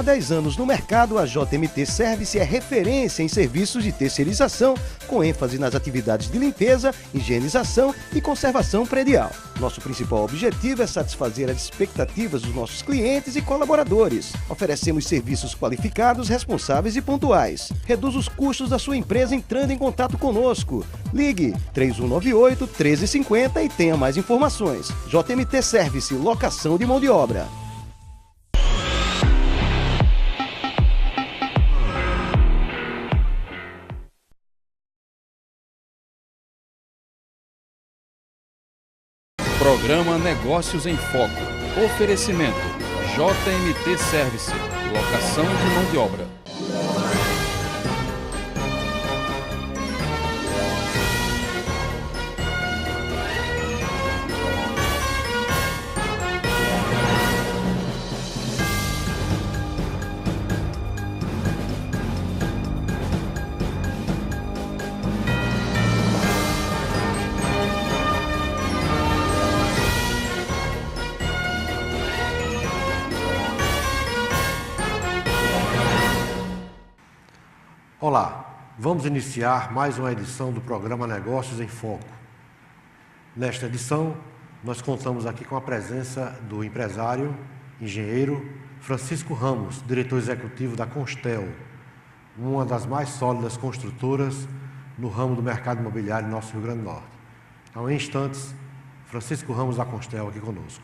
Há 10 anos no mercado, a JMT Service é referência em serviços de terceirização, com ênfase nas atividades de limpeza, higienização e conservação predial. Nosso principal objetivo é satisfazer as expectativas dos nossos clientes e colaboradores. Oferecemos serviços qualificados, responsáveis e pontuais. Reduz os custos da sua empresa entrando em contato conosco. Ligue 3198-1350 e tenha mais informações. JMT Service, locação de mão de obra. Programa Negócios em Foco. Oferecimento JMT Service, locação de mão de obra. Olá, vamos iniciar mais uma edição do programa Negócios em Foco. Nesta edição, nós contamos aqui com a presença do empresário, engenheiro Francisco Ramos, diretor executivo da Constel, uma das mais sólidas construtoras no ramo do mercado imobiliário no nosso Rio Grande do Norte. Então, em instantes, Francisco Ramos da Constel aqui conosco.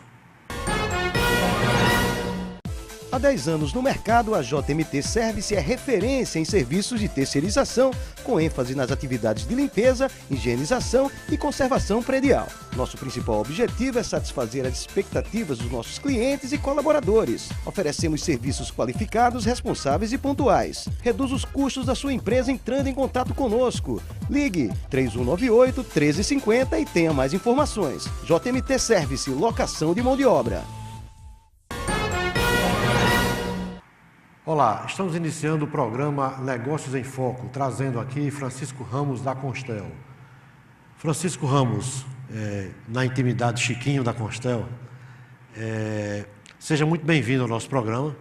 Há 10 anos no mercado, a JMT Service é referência em serviços de terceirização, com ênfase nas atividades de limpeza, higienização e conservação predial. Nosso principal objetivo é satisfazer as expectativas dos nossos clientes e colaboradores. Oferecemos serviços qualificados, responsáveis e pontuais. Reduz os custos da sua empresa entrando em contato conosco. Ligue 3198-1350 e tenha mais informações. JMT Service, locação de mão de obra. Olá, estamos iniciando o programa Negócios em Foco, trazendo aqui Francisco Ramos da Constel. Francisco Ramos, na intimidade Chiquinho da Constel, seja muito bem-vindo ao nosso programa.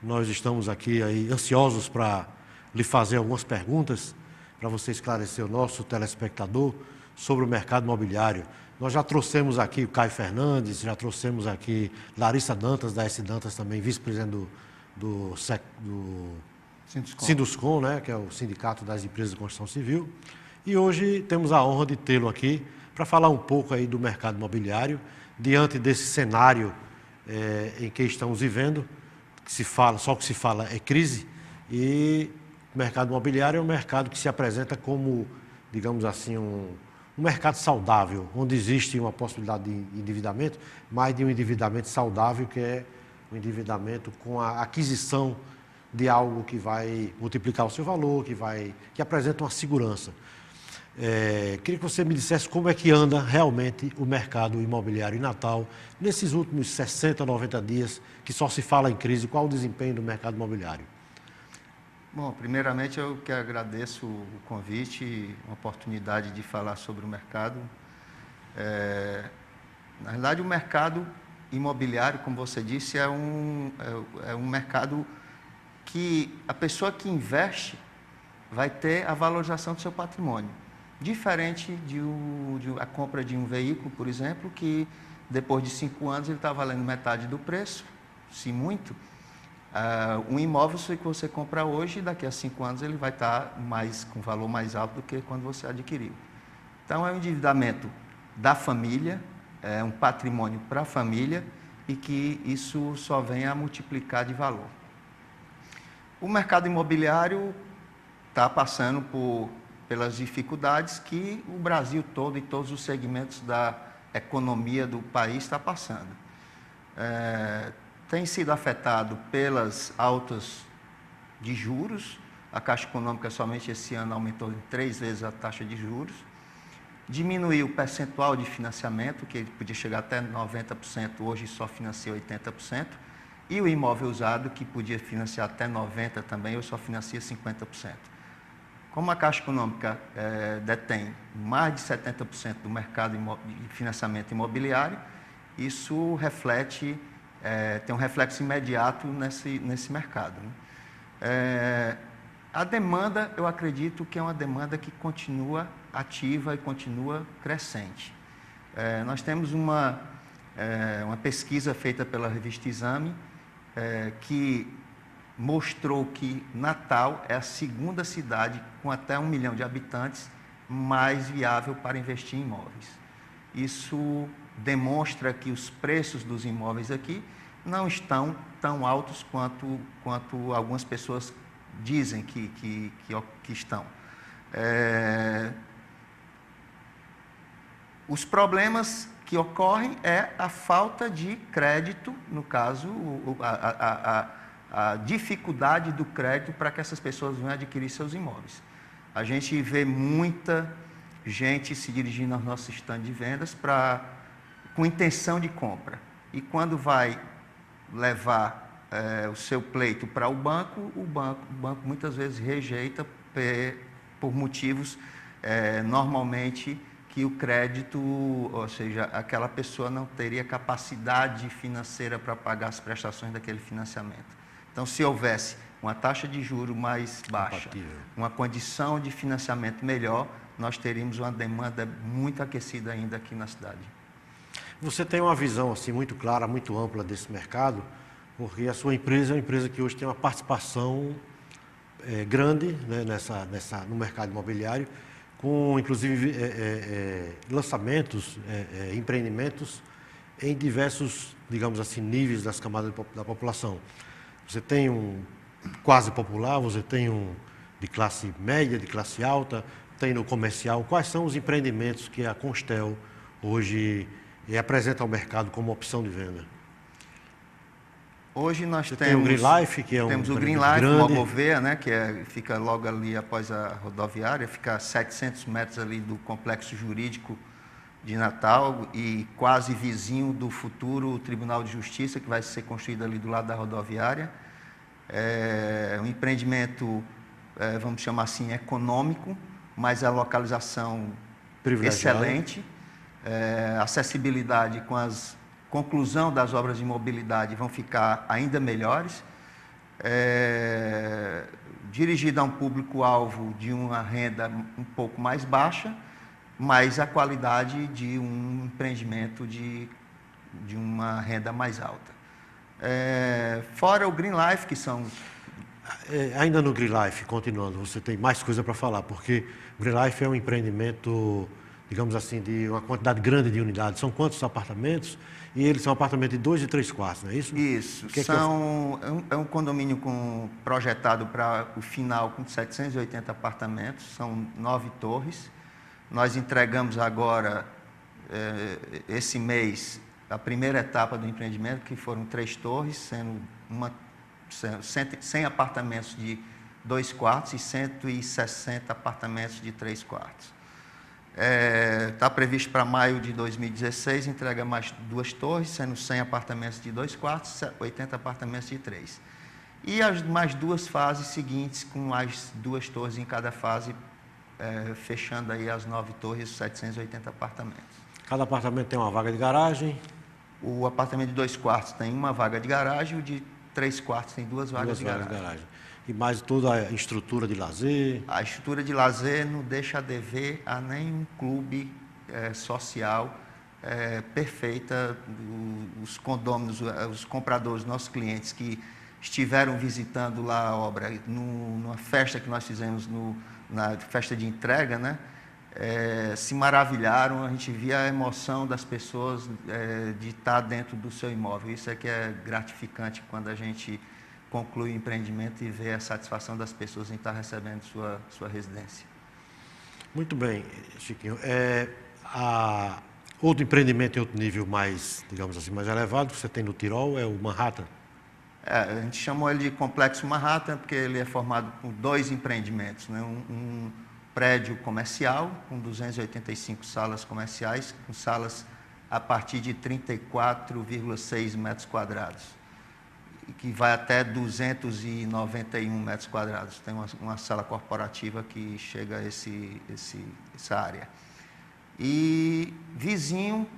Nós estamos aqui ansiosos para lhe fazer algumas perguntas, para você esclarecer o nosso telespectador sobre o mercado imobiliário. Nós já trouxemos aqui o Caio Fernandes, já trouxemos aqui Larissa Dantas, da S. Dantas também, vice-presidente do Sinduscom, né, que é o Sindicato das Empresas de Construção Civil. E hoje temos a honra de tê-lo aqui para falar um pouco aí do mercado imobiliário, diante desse cenário em que estamos vivendo, só o que se fala é crise, e o mercado imobiliário é um mercado que se apresenta como, digamos assim, um mercado saudável, onde existe uma possibilidade de endividamento, mas de um endividamento saudável, que é o endividamento com a aquisição de algo que vai multiplicar o seu valor, que apresenta uma segurança. Queria que você me dissesse como é que anda realmente o mercado imobiliário em Natal, nesses últimos 60, 90 dias, que só se fala em crise. Qual o desempenho do mercado imobiliário? Bom, primeiramente eu que agradeço o convite e a oportunidade de falar sobre o mercado. Na verdade, o mercado imobiliário, como você disse, é um mercado que a pessoa que investe vai ter a valorização do seu patrimônio. Diferente de a compra de um veículo, por exemplo, que depois de 5 anos ele está valendo metade do preço, se muito. Um imóvel que você compra hoje, daqui a 5 anos ele vai estar com valor mais alto do que quando você adquiriu. Então é um endividamento da família, é um patrimônio para a família e que isso só vem a multiplicar de valor. O mercado imobiliário está passando pelas dificuldades que o Brasil todo e todos os segmentos da economia do país está passando. Tem sido afetado pelas altas de juros. A Caixa Econômica somente esse ano aumentou em 3 vezes a taxa de juros. Diminuiu o percentual de financiamento, que ele podia chegar até 90%, hoje só financia 80%. E o imóvel usado, que podia financiar até 90% também, hoje só financia 50%. Como a Caixa Econômica detém mais de 70% do mercado de financiamento imobiliário, isso reflete tem um reflexo imediato nesse mercado, né? A demanda, eu acredito que é uma demanda que continua ativa e continua crescente. Nós temos uma pesquisa feita pela revista Exame, que mostrou que Natal é a segunda cidade com até 1 milhão de habitantes mais viável para investir em imóveis. Isso demonstra que os preços dos imóveis aqui não estão tão altos quanto algumas pessoas dizem que estão. Os problemas que ocorrem é a falta de crédito, no caso, a dificuldade do crédito para que essas pessoas venham adquirir seus imóveis. A gente vê muita gente se dirigindo aos nossos estandes de vendas com intenção de compra. E quando vai levar o seu pleito para o banco muitas vezes rejeita por motivos, normalmente, que o crédito, ou seja, aquela pessoa não teria capacidade financeira para pagar as prestações daquele financiamento. Então, se houvesse uma taxa de juros mais baixa, uma condição de financiamento melhor, nós teríamos uma demanda muito aquecida ainda aqui na cidade. Você tem uma visão assim, muito clara, muito ampla desse mercado, porque a sua empresa é uma empresa que hoje tem uma participação grande, né, no mercado imobiliário, com inclusive lançamentos, empreendimentos em diversos, digamos assim, níveis das camadas da população. Você tem um quase popular, você tem um de classe média, de classe alta, tem no comercial. Quais são os empreendimentos que a Constel hoje apresenta ao mercado como opção de venda? Hoje nós temos o Green Life, que é um temos o Green Life, uma Gouveia, né, que fica logo ali após a rodoviária, fica a 700 metros ali do complexo jurídico de Natal e quase vizinho do futuro Tribunal de Justiça, que vai ser construído ali do lado da rodoviária. É um empreendimento, vamos chamar assim, econômico, mas a localização excelente, acessibilidade com as conclusão das obras de mobilidade vão ficar ainda melhores, dirigida a um público-alvo de uma renda um pouco mais baixa, mas a qualidade de um empreendimento de uma renda mais alta. Fora o Green Life, que são... Ainda no Green Life, continuando, você tem mais coisa para falar, porque o Green Life é um empreendimento, digamos assim, de uma quantidade grande de unidades. São quantos apartamentos? E eles são apartamentos de 2 e 3 quartos, não é isso? Isso. É um condomínio projetado para o final com 780 apartamentos, são 9 torres. Nós entregamos agora, esse mês, a primeira etapa do empreendimento, que foram 3 torres, sendo 100 apartamentos de 2 quartos e 160 apartamentos de 3 quartos. Está previsto para maio de 2016, entrega mais 2 torres, sendo 100 apartamentos de 2 quartos, 80 apartamentos de 3. E as mais 2 fases seguintes, com mais 2 torres em cada fase, fechando aí as 9 torres, 780 apartamentos. Cada apartamento tem uma vaga de garagem? O apartamento de 2 quartos tem uma vaga de garagem, o de 3 quartos tem 2 vagas de garagem. E mais toda a estrutura de lazer? A estrutura de lazer não deixa a dever a nenhum clube social perfeita. Os condôminos, os compradores, nossos clientes que estiveram visitando lá a obra, numa festa que nós fizemos, na festa de entrega, né? Se maravilharam, a gente via a emoção das pessoas de estar dentro do seu imóvel. Isso é que é gratificante quando a gente conclui o empreendimento e vê a satisfação das pessoas em estar recebendo sua residência. Muito bem, Chiquinho. Outro empreendimento em outro nível mais, digamos assim, mais elevado que você tem no Tirol é o Manhattan. A gente chamou ele de Complexo Manhattan porque ele é formado por 2 empreendimentos, né? Um prédio comercial com 285 salas comerciais, com salas a partir de 34,6 metros quadrados. Que vai até 291 metros quadrados. Tem uma sala corporativa que chega a essa área. E vizinho,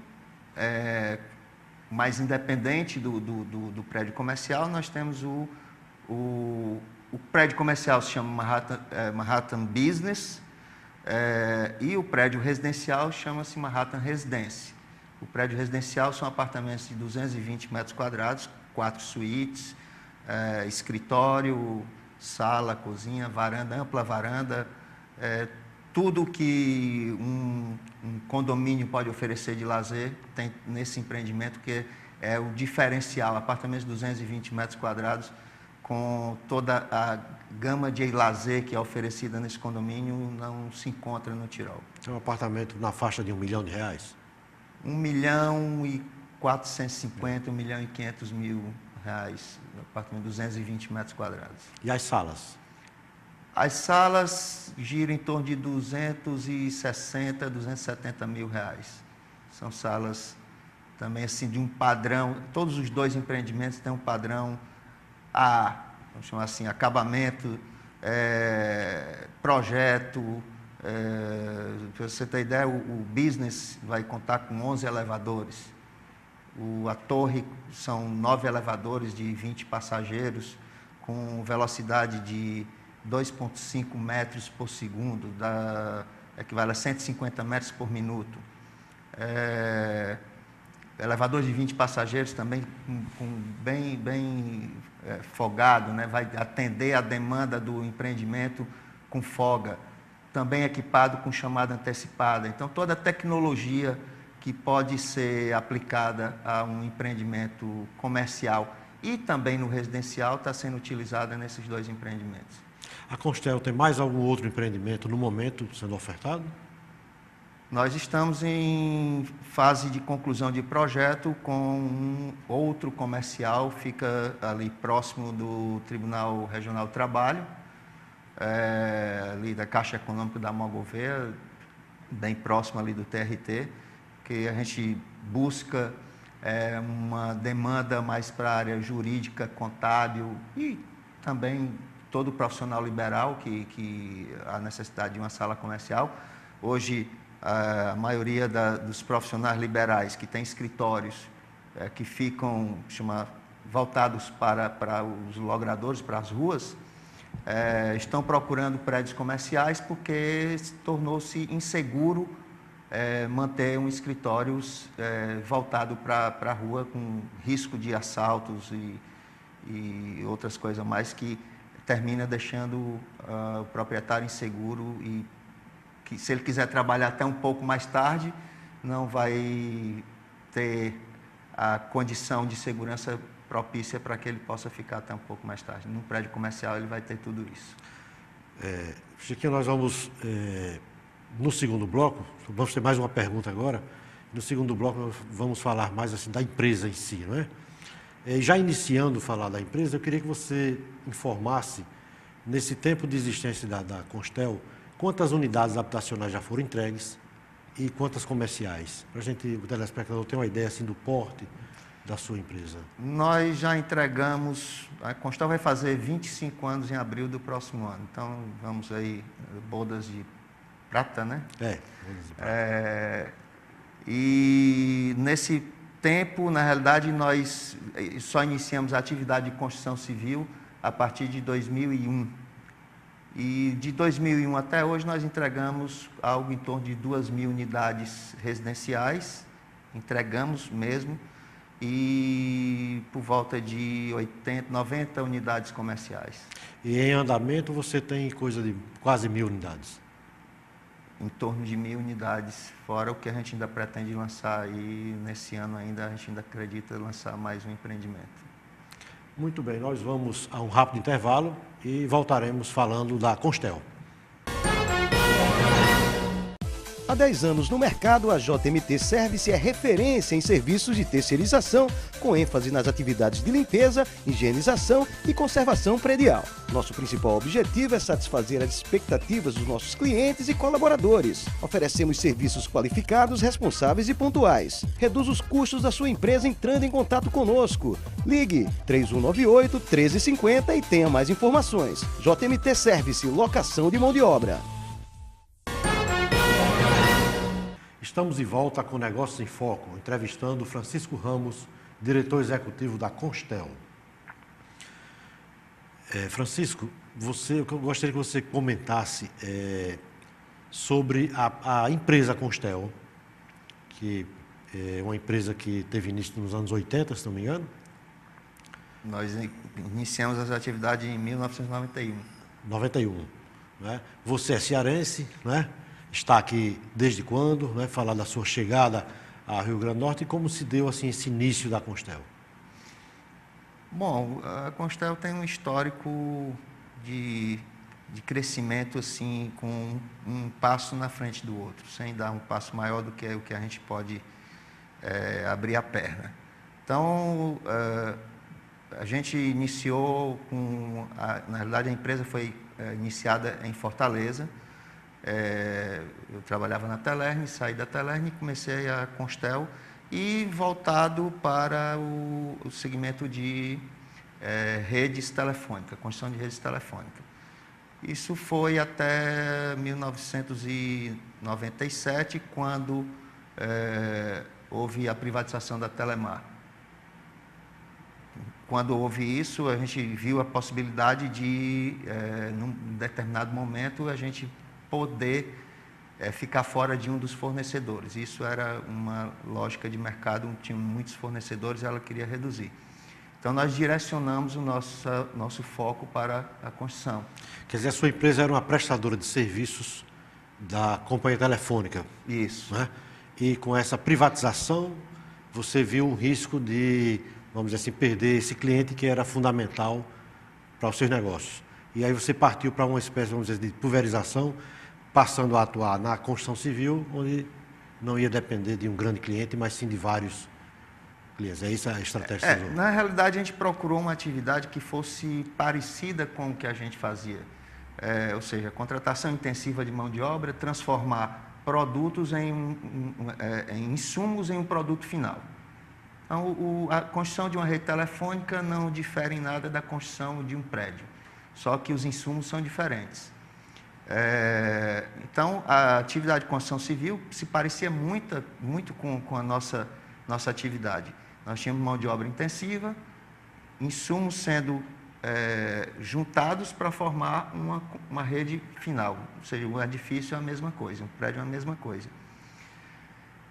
mais independente do prédio comercial, nós temos o prédio comercial se chama Manhattan Business, e o prédio residencial chama-se Manhattan Residence. O prédio residencial são apartamentos de 220 metros quadrados, 4 suítes, escritório, sala, cozinha, varanda, ampla varanda, tudo que um condomínio pode oferecer de lazer tem nesse empreendimento, que é o diferencial, apartamentos de 220 metros quadrados, com toda a gama de lazer que é oferecida nesse condomínio, não se encontra no Tirol. É um apartamento na faixa de R$1 milhão? R$1.450.000, R$1.500.000, apartamento de 220 metros quadrados. E as salas? As salas giram em torno de R$260.000, R$270.000. São salas também assim de um padrão, todos os dois empreendimentos têm um padrão vamos chamar assim, acabamento, projeto. Para você ter ideia, o business vai contar com 11 elevadores. A torre são 9 elevadores de 20 passageiros, com velocidade de 2,5 metros por segundo, equivale a 150 metros por minuto. Elevador de 20 passageiros também bem folgado, né? Vai atender a demanda do empreendimento com folga. Também equipado com chamada antecipada. Então, toda a tecnologia que pode ser aplicada a um empreendimento comercial e também no residencial está sendo utilizada nesses dois empreendimentos. A Constel tem mais algum outro empreendimento no momento sendo ofertado? Nós estamos em fase de conclusão de projeto com um outro comercial, fica ali próximo do Tribunal Regional do Trabalho, ali da Caixa Econômica da Mão Gouveia, bem próximo ali do TRT, que a gente busca uma demanda mais para a área jurídica, contábil e também todo profissional liberal que há necessidade de uma sala comercial. Hoje, a maioria dos profissionais liberais que têm escritórios que ficam voltados para os logradores, para as ruas, estão procurando prédios comerciais porque tornou-se inseguro manter um escritório voltado para a rua, com risco de assaltos e outras coisas mais, que termina deixando o proprietário inseguro e que, se ele quiser trabalhar até um pouco mais tarde, não vai ter a condição de segurança propícia para que ele possa ficar até um pouco mais tarde. Num prédio comercial ele vai ter tudo isso. Chiquinho, nós vamos, no segundo bloco, vamos ter mais uma pergunta agora. No segundo bloco nós vamos falar mais assim da empresa em si, não é? Já iniciando a falar da empresa, eu queria que você informasse, nesse tempo de existência da Constel, quantas unidades habitacionais já foram entregues e quantas comerciais? Para o telespectador ter uma ideia assim do porte da sua empresa. Nós já entregamos, a Constel vai fazer 25 anos em abril do próximo ano, então vamos aí, bodas de prata, né? Bodas de prata. E nesse tempo, na realidade, nós só iniciamos a atividade de construção civil a partir de 2001. E de 2001 até hoje nós entregamos algo em torno de 2.000 unidades residenciais, entregamos mesmo, e por volta de 90 unidades comerciais. E em andamento você tem coisa de quase 1.000 unidades? Em torno de 1.000 unidades, fora o que a gente ainda pretende lançar, e nesse ano ainda a gente ainda acredita lançar mais um empreendimento. Muito bem, nós vamos a um rápido intervalo e voltaremos falando da Constel. Há 10 anos no mercado, a JMT Service é referência em serviços de terceirização, com ênfase nas atividades de limpeza, higienização e conservação predial. Nosso principal objetivo é satisfazer as expectativas dos nossos clientes e colaboradores. Oferecemos serviços qualificados, responsáveis e pontuais. Reduz os custos da sua empresa entrando em contato conosco. Ligue 3198-1350 e tenha mais informações. JMT Service, locação de mão de obra. Estamos de volta com Negócios em Foco, entrevistando Francisco Ramos, diretor executivo da Constel. Francisco, eu gostaria que você comentasse sobre a empresa Constel, que é uma empresa que teve início nos anos 80, se não me engano. Nós iniciamos as atividades em 1991. 91. Né? Você é cearense, né? Está aqui desde quando? Né? Falar da sua chegada ao Rio Grande do Norte e como se deu assim, esse início da Constel. Bom, a Constel tem um histórico de crescimento assim, com um passo na frente do outro, sem dar um passo maior do que o que a gente pode abrir a perna. Então, a gente iniciou na realidade a empresa foi iniciada em Fortaleza. Eu trabalhava na Telerne, saí da Telerne e comecei a Constel e voltado para o segmento de redes telefônicas, construção de redes telefônicas. Isso foi até 1997, quando houve a privatização da Telemar. Quando houve isso, a gente viu a possibilidade de, num determinado momento, a gente poder ficar fora de um dos fornecedores. Isso era uma lógica de mercado, tinha muitos fornecedores, ela queria reduzir. Então, nós direcionamos o nosso foco para a construção. Quer dizer, a sua empresa era uma prestadora de serviços da companhia telefônica. Isso. Né? E com essa privatização, você viu um risco de, vamos dizer assim, perder esse cliente que era fundamental para os seus negócios. E aí você partiu para uma espécie, vamos dizer, de pulverização, passando a atuar na construção civil, onde não ia depender de um grande cliente, mas sim de vários clientes. É isso a estratégia que você usou? Na realidade, a gente procurou uma atividade que fosse parecida com o que a gente fazia. Ou seja, contratação intensiva de mão de obra, transformar produtos em insumos em um produto final. Então, a construção de uma rede telefônica não difere em nada da construção de um prédio, só que os insumos são diferentes. Então, a atividade de construção civil se parecia muito com a nossa atividade. Nós tínhamos mão de obra intensiva, insumos sendo juntados para formar uma rede final. Ou seja, um edifício é a mesma coisa, um prédio é a mesma coisa.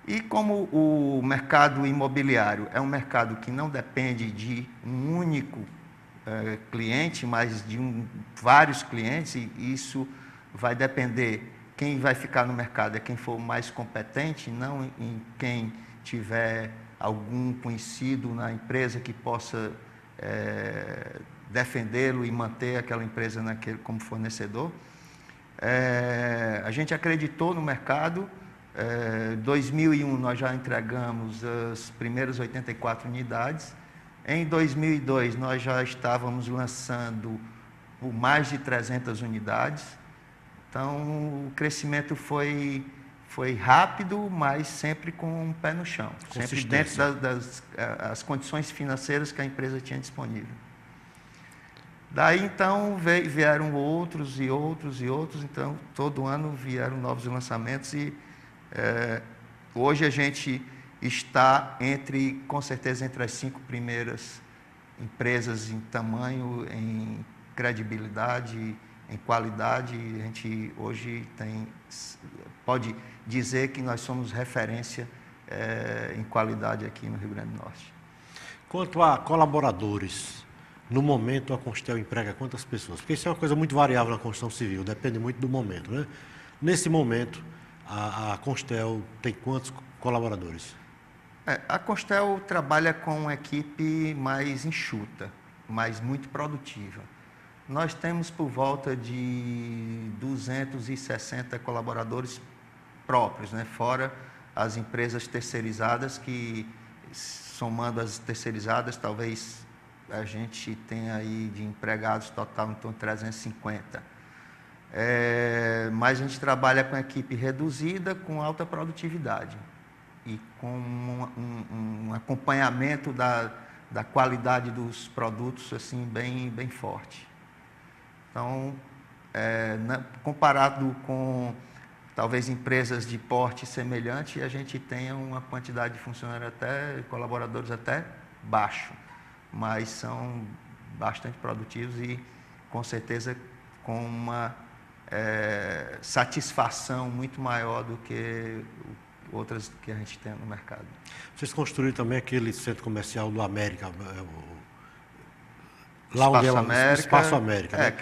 E como o mercado imobiliário é um mercado que não depende de um único cliente, mas de vários clientes, e isso vai depender, quem vai ficar no mercado é quem for mais competente, não em quem tiver algum conhecido na empresa que possa defendê-lo e manter aquela empresa como fornecedor. A gente acreditou no mercado. Em 2001 nós já entregamos as primeiras 84 unidades. Em 2002 nós já estávamos lançando por mais de 300 unidades. Então o crescimento foi rápido, mas sempre com um pé no chão, sempre dentro das condições financeiras que a empresa tinha disponível. Daí, então, vieram outros e outros e outros, então, todo ano vieram novos lançamentos e hoje a gente está, com certeza, entre as 5 primeiras empresas em tamanho, em credibilidade, em qualidade. A gente hoje pode dizer que nós somos referência em qualidade aqui no Rio Grande do Norte. Quanto a colaboradores, no momento a Constel emprega quantas pessoas? Porque isso é uma coisa muito variável na construção civil, depende muito do momento, né? Nesse momento, a Constel tem quantos colaboradores? A Constel trabalha com uma equipe mais enxuta, mas muito produtiva. Nós temos por volta de 260 colaboradores próprios, né? Fora as empresas terceirizadas, que, somando as terceirizadas, talvez a gente tenha aí de empregados total em torno de 350. Mas a gente trabalha com equipe reduzida, com alta produtividade e com um acompanhamento da qualidade dos produtos assim, bem forte. Então, comparado com talvez empresas de porte semelhante, e a gente tenha uma quantidade de funcionários colaboradores até baixo, mas são bastante produtivos e com certeza com uma satisfação muito maior do que outras que a gente tem no mercado. Vocês construíram também aquele centro comercial do América, lá onde é o Espaço América, né?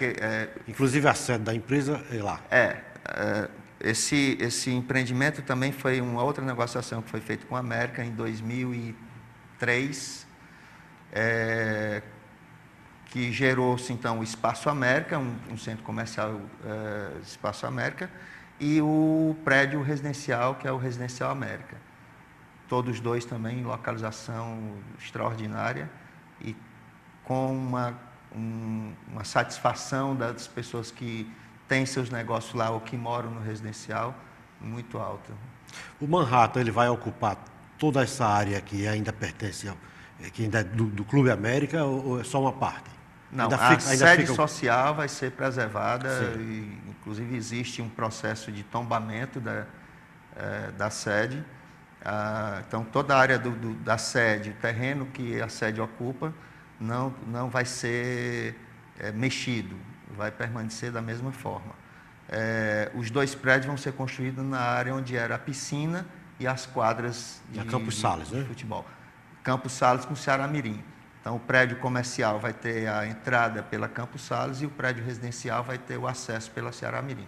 Inclusive a sede da empresa é lá. Esse empreendimento também foi uma outra negociação que foi feita com a América em 2003, que gerou-se então o Espaço América, um centro comercial Espaço América, e o prédio residencial, que é o Residencial América. Todos dois também em localização extraordinária e com uma satisfação das pessoas que têm seus negócios lá ou que moram no residencial muito alta. O Manhattan, ele vai ocupar toda essa área que ainda pertence, que ainda é do Clube América, ou é só uma parte? Não, a sede social vai ser preservada, e, inclusive existe um processo de tombamento da sede. Então, toda a área da sede, o terreno que a sede ocupa, não vai ser mexido, vai permanecer da mesma forma. Os dois prédios vão ser construídos na área onde era a piscina e as quadras de futebol. Campos Sales com Ceará Mirim. Então, o prédio comercial vai ter a entrada pela Campos Sales e o prédio residencial vai ter o acesso pela Ceará Mirim.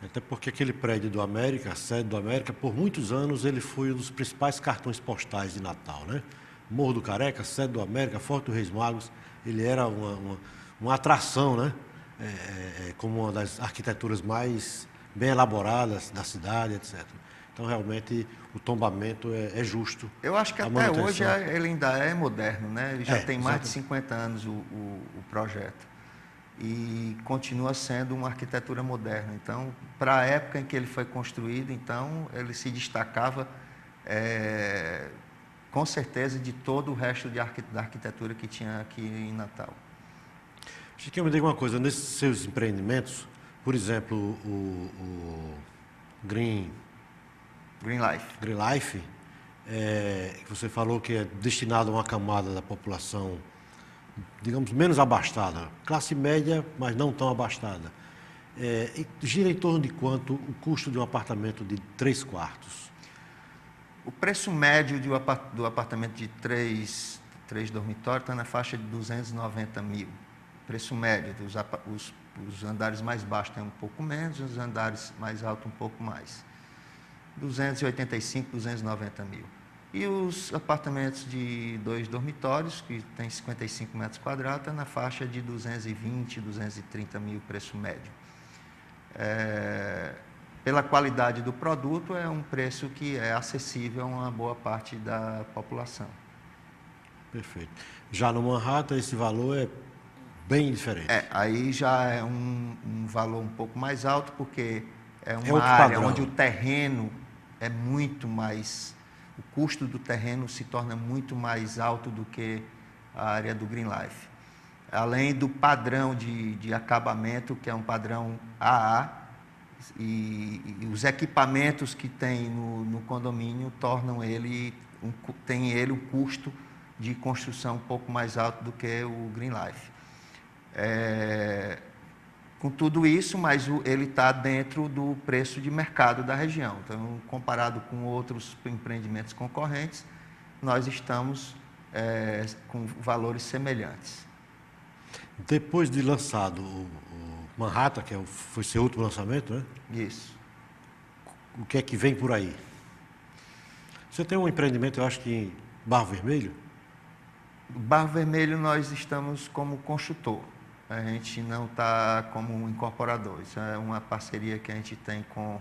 Até porque aquele prédio do América, a sede do América, por muitos anos ele foi um dos principais cartões postais de Natal, né? Morro do Careca, sede do América, Forte dos Reis Magos, ele era uma atração, né? Como uma das arquiteturas mais bem elaboradas da cidade, etc. Então, realmente, o tombamento é justo. Eu acho que até hoje ele ainda é moderno, né? Ele já tem mais de 50 anos o projeto. E continua sendo uma arquitetura moderna. Então, para a época em que ele foi construído, então, ele se destacava, com certeza, de todo o resto da arquitetura que tinha aqui em Natal. Chiquinho, me diga uma coisa, nesses seus empreendimentos, por exemplo, o Green Life, você falou que é destinado a uma camada da população, digamos, menos abastada, classe média, mas não tão abastada. Gira em torno de quanto o custo de um apartamento de 3 quartos? O preço médio do apartamento de 3 dormitórios está na faixa de 290 mil. Preço médio, os andares mais baixos tem um pouco menos, os andares mais altos um pouco mais. 285, 290 mil. E os apartamentos de 2 dormitórios, que tem 55 metros quadrados, está na faixa de 220, 230 mil, preço médio. Pela qualidade do produto, é um preço que é acessível a uma boa parte da população. Perfeito. Já no Manhattan, esse valor é bem diferente. Aí já é um valor um pouco mais alto, porque é uma área onde o terreno é muito mais... O custo do terreno se torna muito mais alto do que a área do Green Life. Além do padrão de acabamento, que é um padrão AA, e os equipamentos que tem no condomínio tornam tem ele um custo de construção um pouco mais alto do que o Green Life. Com tudo isso, mas ele está dentro do preço de mercado da região. Então, comparado com outros empreendimentos concorrentes, nós estamos com valores semelhantes. Depois de lançado o Manhattan, que foi seu último lançamento, né? Isso. O que é que vem por aí? Você tem um empreendimento, eu acho que em Barro Vermelho? Barro Vermelho nós estamos como construtor. A gente não está como um incorporador. Isso é uma parceria que a gente tem com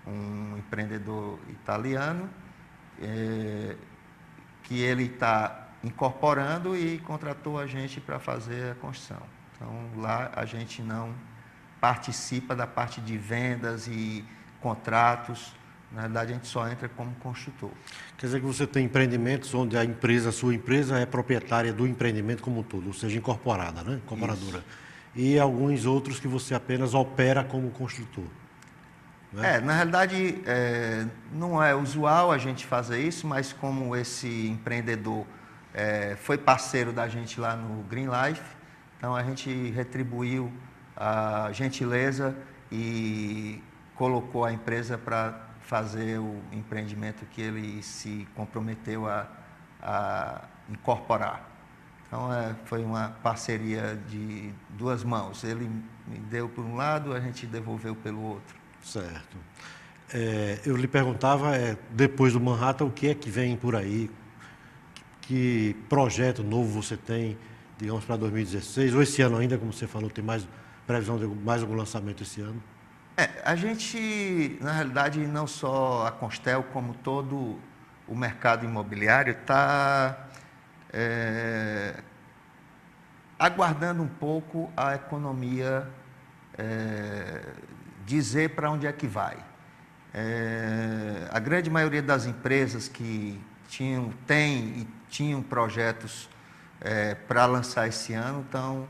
um empreendedor italiano, que ele está incorporando e contratou a gente para fazer a construção. Então, lá a gente não participa da parte de vendas e contratos. Na verdade, a gente só entra como construtor. Quer dizer que você tem empreendimentos onde a sua empresa é proprietária do empreendimento como um todo, ou seja, incorporada, né? Incorporadora. Isso. E alguns outros que você apenas opera como construtor. né? Na realidade, não é usual a gente fazer isso, mas como esse empreendedor foi parceiro da gente lá no Green Life, então a gente retribuiu a gentileza e colocou a empresa para fazer o empreendimento que ele se comprometeu a incorporar. Então, foi uma parceria de duas mãos. Ele me deu por um lado, a gente devolveu pelo outro. Certo. Eu lhe perguntava, depois do Manhattan, o que é que vem por aí? Que projeto novo você tem, digamos, para 2016? Ou esse ano ainda, como você falou, tem mais previsão de mais algum lançamento esse ano? A gente, na realidade, não só a Constel, como todo o mercado imobiliário, está aguardando um pouco a economia dizer para onde é que vai. A grande maioria das empresas que tinham projetos para lançar esse ano estão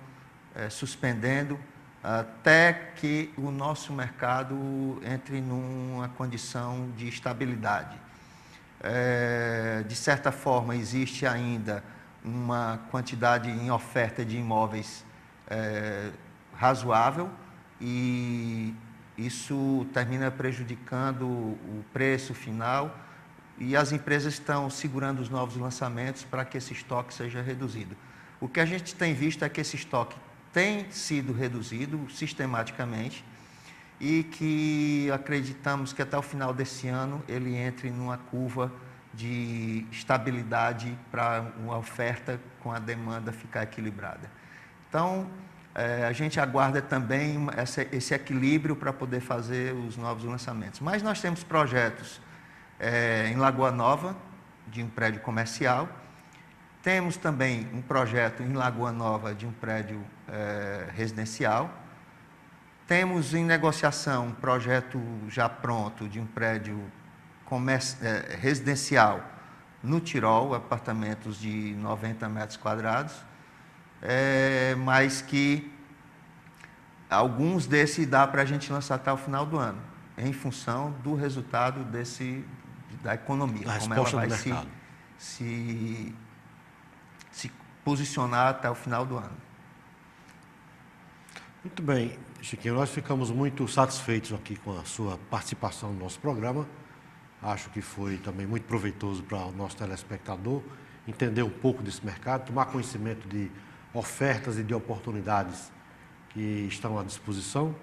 suspendendo até que o nosso mercado entre numa condição de estabilidade. De certa forma, existe ainda uma quantidade em oferta de imóveis razoável e isso termina prejudicando o preço final e as empresas estão segurando os novos lançamentos para que esse estoque seja reduzido. O que a gente tem visto é que esse estoque tem sido reduzido sistematicamente e que acreditamos que até o final desse ano ele entre numa curva de estabilidade para uma oferta com a demanda ficar equilibrada. Então, a gente aguarda também esse equilíbrio para poder fazer os novos lançamentos. Mas nós temos projetos em Lagoa Nova, de um prédio comercial. Temos também um projeto em Lagoa Nova de um prédio residencial. Temos em negociação um projeto já pronto de um prédio residencial no Tirol, apartamentos de 90 metros quadrados, mas que alguns desses dá para a gente lançar até o final do ano, em função do resultado da economia, como ela vai se posicionar até o final do ano. Muito bem, Chiquinho, nós ficamos muito satisfeitos aqui com a sua participação no nosso programa. Acho que foi também muito proveitoso para o nosso telespectador entender um pouco desse mercado, tomar conhecimento de ofertas e de oportunidades que estão à disposição.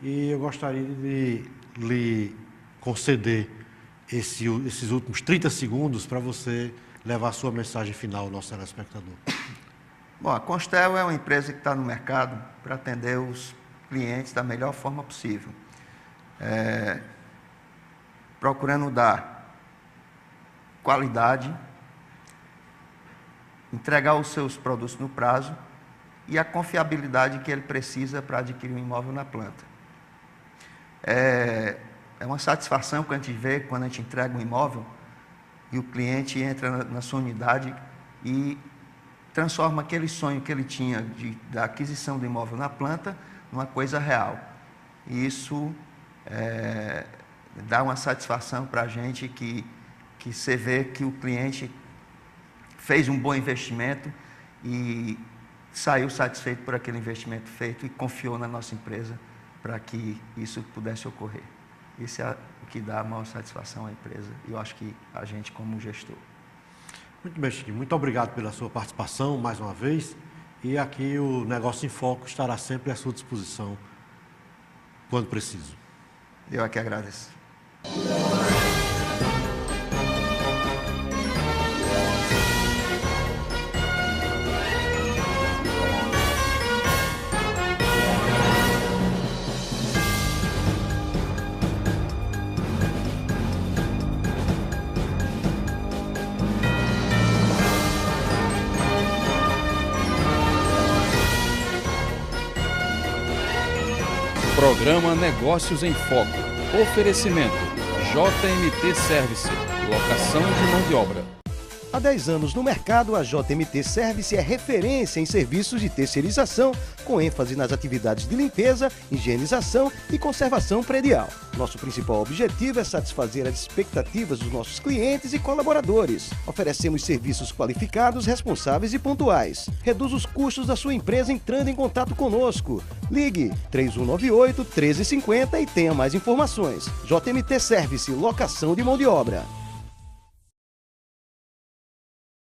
E eu gostaria de lhe conceder esses últimos 30 segundos para você levar a sua mensagem final ao nosso telespectador. Bom, a Constel é uma empresa que está no mercado para atender os clientes da melhor forma possível. Procurando dar qualidade, entregar os seus produtos no prazo e a confiabilidade que ele precisa para adquirir um imóvel na planta. É uma satisfação que a gente vê quando a gente entrega um imóvel e o cliente entra na sua unidade e transforma aquele sonho que ele tinha da aquisição do imóvel na planta numa coisa real. E isso dá uma satisfação para a gente que você vê que o cliente fez um bom investimento e saiu satisfeito por aquele investimento feito e confiou na nossa empresa para que isso pudesse ocorrer. Isso é o que dá a maior satisfação à empresa e eu acho que a gente como gestor. Muito bem, Chiquinho. Muito obrigado pela sua participação mais uma vez. E aqui o Negócio em Foco estará sempre à sua disposição quando preciso. Eu aqui agradeço. Programa Negócios em Foco. Oferecimento: JMT Service. Locação de mão de obra. Há 10 anos no mercado, a JMT Service é referência em serviços de terceirização, com ênfase nas atividades de limpeza, higienização e conservação predial. Nosso principal objetivo é satisfazer as expectativas dos nossos clientes e colaboradores. Oferecemos serviços qualificados, responsáveis e pontuais. Reduz os custos da sua empresa entrando em contato conosco. Ligue 3198-1350 e tenha mais informações. JMT Service, locação de mão de obra.